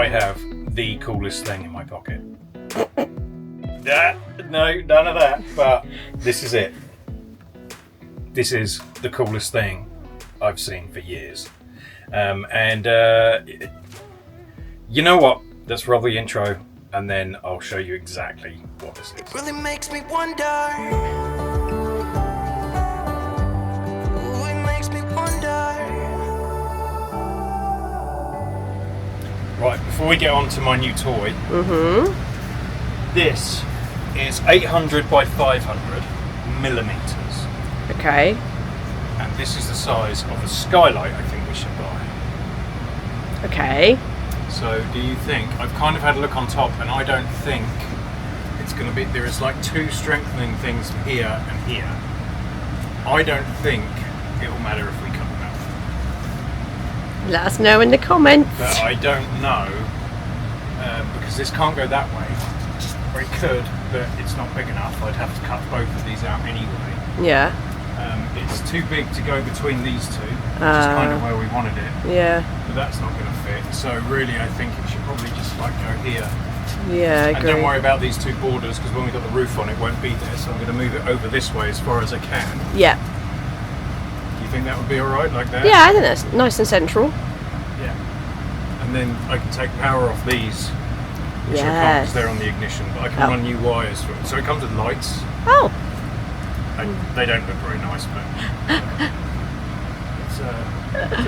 I have the coolest thing in my pocket. No, none of that, but this is it. This is the coolest thing I've seen for years. You know what? Let's roll the intro and then I'll show you exactly what this is. Really makes me wonder. Ooh, it makes me wonder. Right, before we get on to my new toy, this is 800 by 500 millimeters. Okay. And this is the size of a skylight I think we should buy. Okay. So do you think, I've kind of had a look on top and I don't think it's going to be, there is like two strengthening things here and here. I don't think it will matter if we cut them out. Let us know in the comments. But I don't know, because this can't go that way. Or it could, but it's not big enough. I'd have to cut both of these out anyway. Yeah. It's too big to go between these two, which is kind of where we wanted it. Yeah. But that's not going to fit. So really, I think it should probably just like go here. Yeah, I agree. And don't worry about these two borders, because when we got the roof on, it won't be there. So I'm going to move it over this way as far as I can. Yeah. Do you think that would be all right, like that? Yeah, I think that's nice and central. Yeah. And then I can take power off these, which I can't because they're on the ignition. But I can run new wires for it. So it comes with lights. Oh. They don't look very nice, but so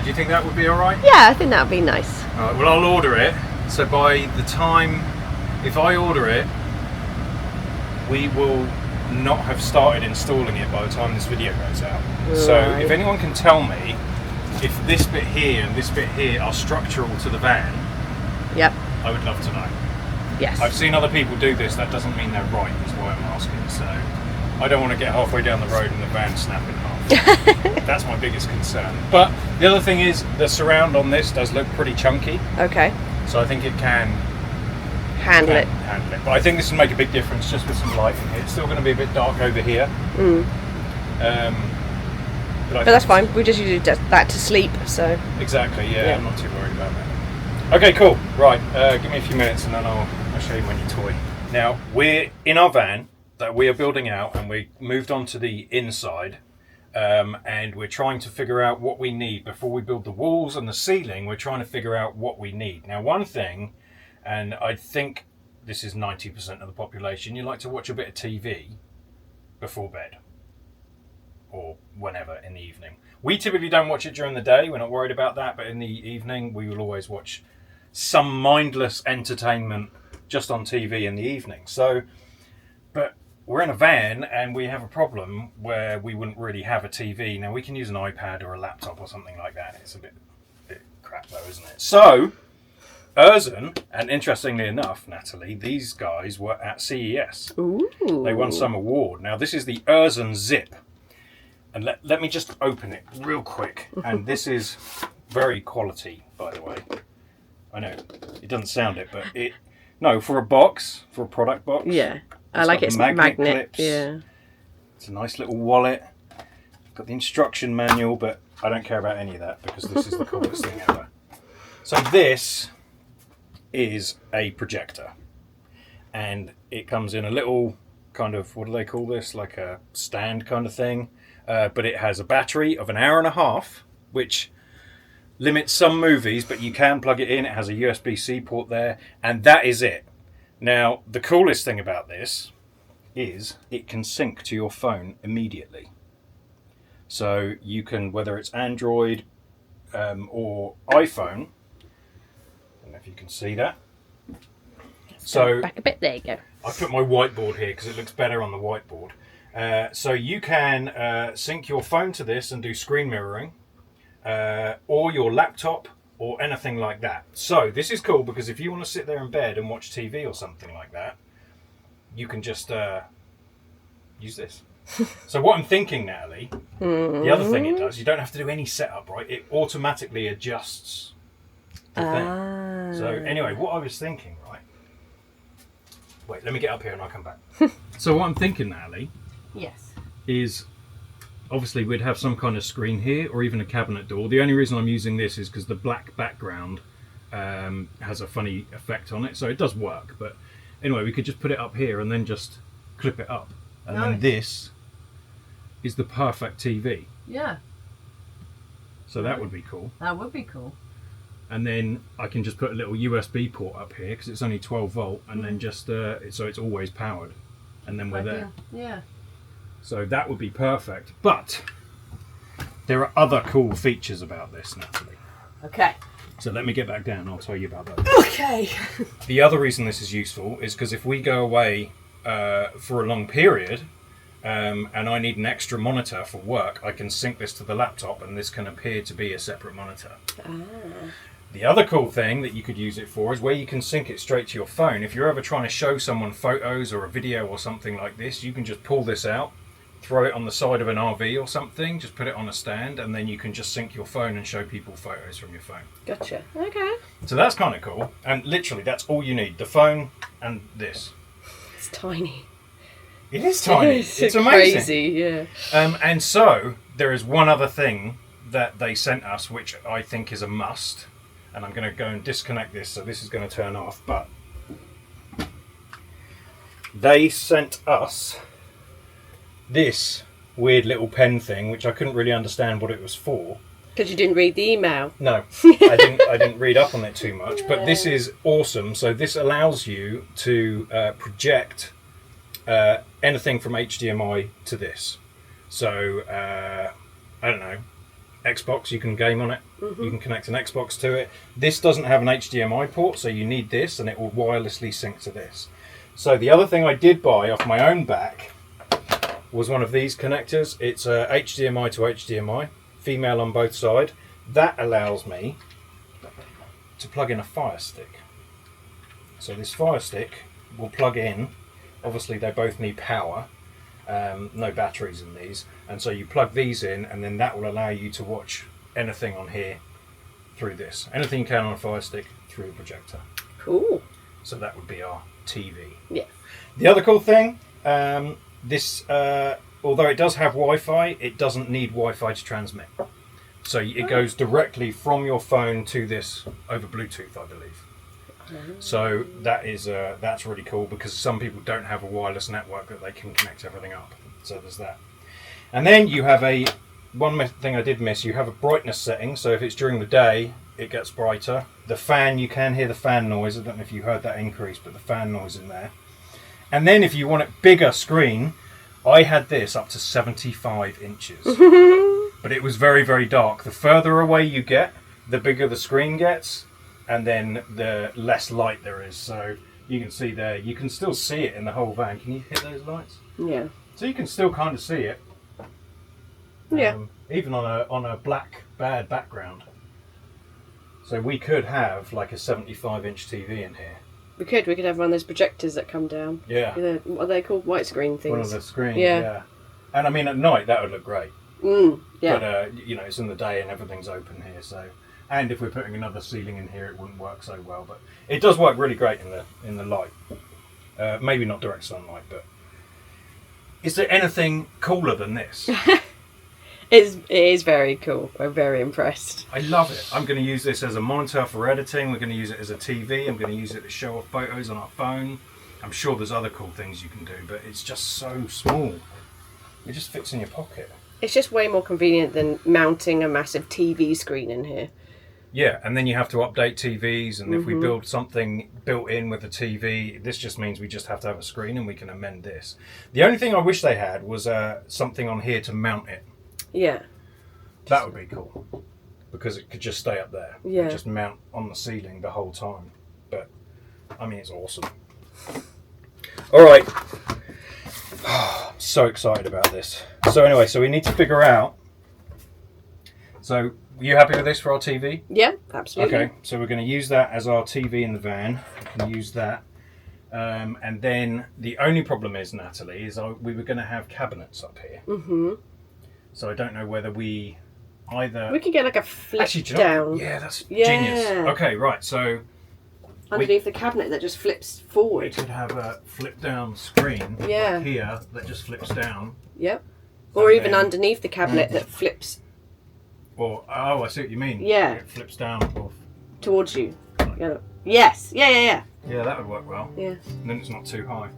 do you think that would be all right? Yeah, I think that would be nice. All right, well, I'll order it. So by the time, if I order it, we will not have started installing it by the time this video goes out. Right. So if anyone can tell me if this bit here and this bit here are structural to the van, yep, I would love to know. Yes. I've seen other people do this. That doesn't mean they're right, is why I'm asking. So I don't want to get halfway down the road and the van snap in half. That's my biggest concern. But the other thing is the surround on this does look pretty chunky. Okay. So I think it can handle it. But I think this will make a big difference just with some light in here. It's still going to be a bit dark over here. But that's fine. We just use that to sleep. So exactly. Yeah, I'm not too worried about that. Okay, cool. Right. Give me a few minutes and then I'll show you my new toy. Now we're in our van that we are building out, and we moved on to the inside, and we're trying to figure out what we need before we build the walls and the ceiling. We're trying to figure out what we need. Now, one thing, and I think this is 90% of the population, you like to watch a bit of TV before bed or whenever in the evening. We typically don't watch it during the day. We're not worried about that, but in the evening we will always watch some mindless entertainment just on TV in the evening. But we're in a van and we have a problem where we wouldn't really have a TV. Now we can use an iPad or a laptop or something like that. It's a bit crap though, isn't it? So Aurzen, and interestingly enough, Natalie, these guys were at CES. Ooh. They won some award. Now this is the Aurzen ZIP. And let me just open it real quick. And this is very quality, by the way. I know it doesn't sound it, but for a box, for a product box. Yeah. I like its magnet clips. Yeah. It's a nice little wallet. Got the instruction manual, but I don't care about any of that because this is the coolest thing ever. So this is a projector. And it comes in a little kind of, what do they call this? Like a stand kind of thing. But it has a battery of 1.5 hours, which limits some movies, but you can plug it in. It has a USB-C port there, and that is it. Now, the coolest thing about this is it can sync to your phone immediately. So you can, whether it's Android or iPhone, I don't know if you can see that. So back a bit, there you go. I put my whiteboard here because it looks better on the whiteboard. So you can sync your phone to this and do screen mirroring, or your laptop, or anything like that. So this is cool because if you want to sit there in bed and watch TV or something like that, you can just use this. So what I'm thinking, Natalie, the other thing it does, you don't have to do any setup, right? It automatically adjusts the thing. So anyway, what I was thinking, right? Wait, let me get up here and I'll come back. So what I'm thinking, Natalie, is obviously we'd have some kind of screen here or even a cabinet door. The only reason I'm using this is because the black background has a funny effect on it, so it does work. But anyway, we could just put it up here and then just clip it up, and then this is the perfect TV. Yeah. So that would be cool. That would be cool. And then I can just put a little USB port up here because it's only 12 volt, and then just so it's always powered, and then we're there. Yeah. So that would be perfect. But there are other cool features about this, Natalie. Okay. So let me get back down. I'll tell you about that. Okay. The other reason this is useful is because if we go away for a long period, and I need an extra monitor for work, I can sync this to the laptop, and this can appear to be a separate monitor. The other cool thing that you could use it for is where you can sync it straight to your phone. If you're ever trying to show someone photos or a video or something like this, you can just pull this out, throw it on the side of an RV or something, just put it on a stand, and then you can just sync your phone and show people photos from your phone. Gotcha. Okay. So that's kind of cool, and literally that's all you need, the phone and this. It's tiny. It is tiny. It's amazing. Crazy, yeah. And so there is one other thing that they sent us, which I think is a must, and I'm going to go and disconnect this, so this is going to turn off, but they sent us this weird little pen thing, which I couldn't really understand what it was for. Because you didn't read the email. No, I didn't read up on it too much, but this is awesome. So this allows you to project anything from HDMI to this. So I don't know, Xbox, you can game on it. You can connect an Xbox to it. This doesn't have an HDMI port, so you need this, and it will wirelessly sync to this. So the other thing I did buy off my own back was one of these connectors. It's HDMI to HDMI, female on both sides. That allows me to plug in a Fire Stick. So this Fire Stick will plug in. Obviously they both need power, no batteries in these, and so you plug these in, and then that will allow you to watch anything on here through this. Anything you can on a Fire Stick through a projector. Cool. So that would be our TV. Yeah. The other cool thing, this, although it does have Wi-Fi, it doesn't need Wi-Fi to transmit. So it goes directly from your phone to this over Bluetooth, I believe. So that is that's really cool, because some people don't have a wireless network that they can connect everything up. So there's that. And then you have one thing I did miss, you have a brightness setting, so if it's during the day, it gets brighter. The fan, you can hear the fan noise. I don't know if you heard that increase, but the fan noise in there. And then if you want it bigger screen, I had this up to 75 inches. But it was very, very dark. The further away you get, the bigger the screen gets, and then the less light there is. So you can see there, you can still see it in the whole van. Can you hit those lights? Yeah. So you can still kind of see it. Yeah. Even on a black, bad background. So we could have like a 75-inch TV in here. We could have one of those projectors that come down. Yeah. What are they called? White screen things. One of the screens, Yeah. yeah. And I mean, at night that would look great. Yeah. But you know, it's in the day and everything's open here, so. And if we're putting another ceiling in here, it wouldn't work so well. But it does work really great in the light. Maybe not direct sunlight, but is there anything cooler than this? It is very cool. We're very impressed. I love it. I'm going to use this as a monitor for editing. We're going to use it as a TV. I'm going to use it to show off photos on our phone. I'm sure there's other cool things you can do, but it's just so small. It just fits in your pocket. It's just way more convenient than mounting a massive TV screen in here. Yeah, and then you have to update TVs, and if we build something built in with the TV, this just means we just have to have a screen and we can amend this. The only thing I wish they had was something on here to mount it. Yeah. That would be cool, because it could just stay up there. Yeah. And just mount on the ceiling the whole time. But, I mean, it's awesome. All right. I'm so excited about this. So anyway, so we need to figure out. So, are you happy with this for our TV? Yeah, absolutely. Okay, so we're going to use that as our TV in the van. We can use that. And then the only problem is, Natalie, is we were going to have cabinets up here. So I don't know whether we either... We could get like a flip Actually, do you know- down. Yeah, that's Yeah. genius. Okay, right, so Underneath the cabinet that just flips we forward. could have a flip down screen Yeah. like here that just flips down. Yep. Or And even then- underneath the cabinet that flips Or, oh, I see what you mean. Yeah. It flips down or towards you. like Yeah. Yes. Yeah. Yeah, that would work well. Yeah. And then it's not too high.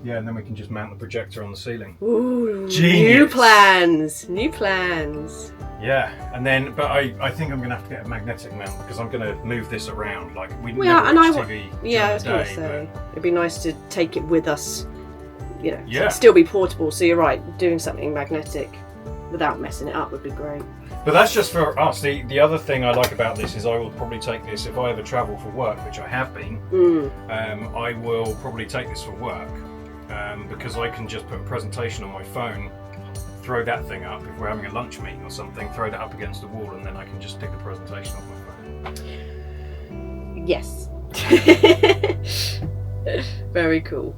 Yeah, and then we can just mount the projector on the ceiling. Ooh. Genius. New plans. New plans. Yeah, and then, but I think I'm going to have to get a magnetic mount because I'm going to move this around. Like, we Well, never and watch I wa- TV Yeah, I was during going the to day, say it'd be nice to take it with us. You know, Yeah. still be portable. So you're right. Doing something magnetic without messing it up would be great. but that's just for us. The other thing I like about this is I will probably take this if I ever travel for work, which I have been. I will probably take this for work because I can just put a presentation on my phone, throw that thing up if we're having a lunch meeting or something, throw that up against the wall, and then I can just stick the presentation on my phone. Yes. Very cool.